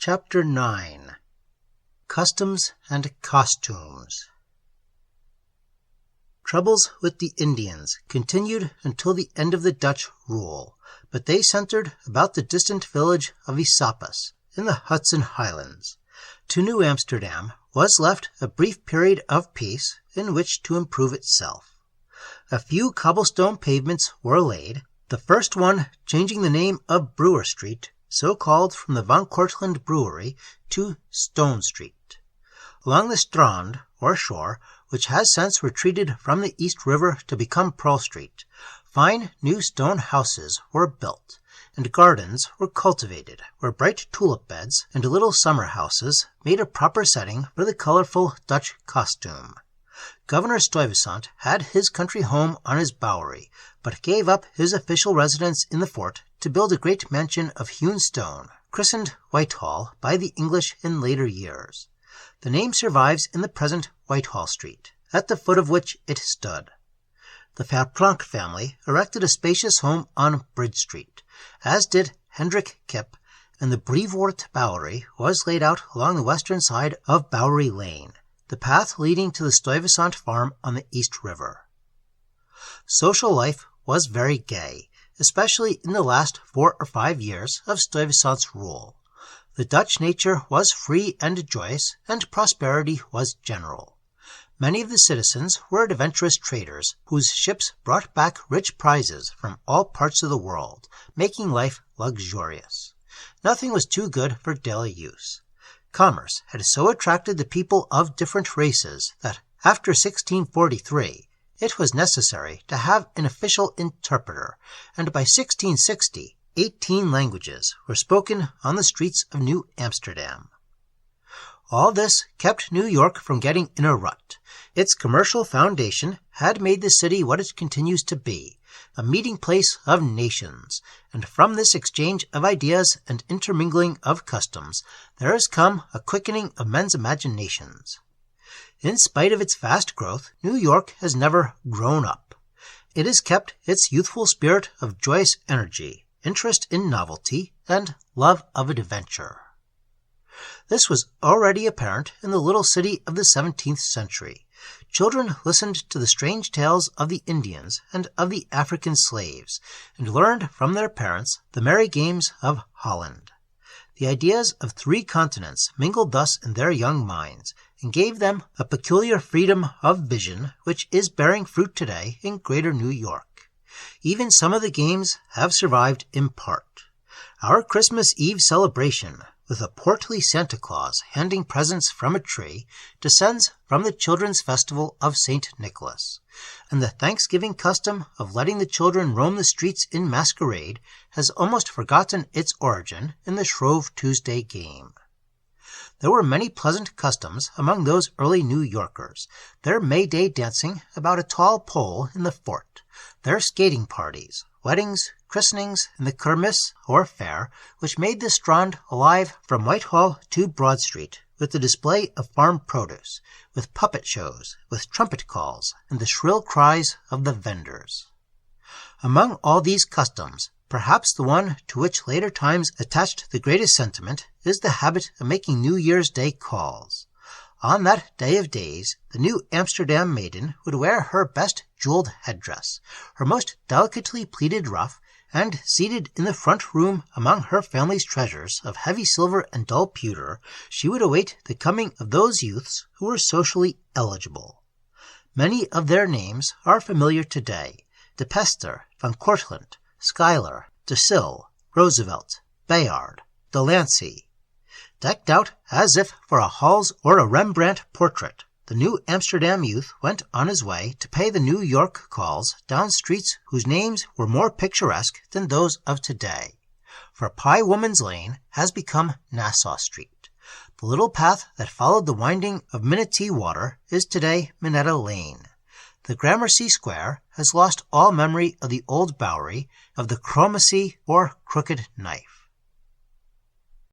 Chapter 9 Customs and Costumes. Troubles with the Indians continued until the end of the Dutch rule, but they centered about the distant village of Esopus in the Hudson Highlands. To New Amsterdam was left a brief period of peace in which to improve itself. A few cobblestone pavements were laid, the first one changing the name of Brewer Street, so called from the Van Cortlandt Brewery, to Stone Street. Along the Strand, or shore, which has since retreated from the East River to become Pearl Street, fine new stone houses were built, and gardens were cultivated, where bright tulip beds and little summer houses made a proper setting for the colorful Dutch costume. Governor Stuyvesant had his country home on his Bowery, but gave up his official residence in the fort to build a great mansion of hewn stone, christened Whitehall by the English in later years. The name survives in the present Whitehall Street, at the foot of which it stood. The Verplanck family erected a spacious home on Bridge Street, as did Hendrik Kip, and the Brevoort Bowery was laid out along the western side of Bowery Lane, the path leading to the Stuyvesant farm on the East River. Social life was very gay, especially in the last 4 or 5 years of Stuyvesant's rule. The Dutch nature was free and joyous, and prosperity was general. Many of the citizens were adventurous traders, whose ships brought back rich prizes from all parts of the world, making life luxurious. Nothing was too good for daily use. Commerce had so attracted the people of different races that, after 1643, it was necessary to have an official interpreter, and by 1660, 18 languages were spoken on the streets of New Amsterdam. All this kept New York from getting in a rut. Its commercial foundation had made the city what it continues to be, a meeting place of nations, and from this exchange of ideas and intermingling of customs, there has come a quickening of men's imaginations. In spite of its vast growth, New York has never grown up. It has kept its youthful spirit of joyous energy, interest in novelty, and love of adventure. This was already apparent in the little city of the 17th century. Children listened to the strange tales of the Indians and of the African slaves, and learned from their parents the merry games of Holland. The ideas of 3 continents mingled thus in their young minds, and gave them a peculiar freedom of vision which is bearing fruit today in Greater New York. Even some of the games have survived in part. Our Christmas Eve celebration, with a portly Santa Claus handing presents from a tree, descends from the children's festival of St. Nicholas, and the Thanksgiving custom of letting the children roam the streets in masquerade has almost forgotten its origin in the Shrove Tuesday game. There were many pleasant customs among those early New Yorkers, their May Day dancing about a tall pole in the fort, their skating parties, weddings, christenings, and the Kermis, or fair, which made the Strand alive from Whitehall to Broad Street, with the display of farm produce, with puppet shows, with trumpet calls, and the shrill cries of the vendors. Among all these customs, perhaps the one to which later times attached the greatest sentiment is the habit of making New Year's Day calls. On that day of days, the New Amsterdam maiden would wear her best jeweled headdress, her most delicately pleated ruff, and seated in the front room among her family's treasures of heavy silver and dull pewter, she would await the coming of those youths who were socially eligible. Many of their names are familiar today: De Pester, Van Cortlandt, Schuyler, De Sille, Roosevelt, Bayard, Delancey. Decked out as if for a Hals or a Rembrandt portrait, the New Amsterdam youth went on his way to pay the New York calls down streets whose names were more picturesque than those of today. For Pie Woman's Lane has become Nassau Street. The little path that followed the winding of Minotee Water is today Minetta Lane. The Gramercy Square has lost all memory of the old Bowery, of the Chromacy or Crooked Knife.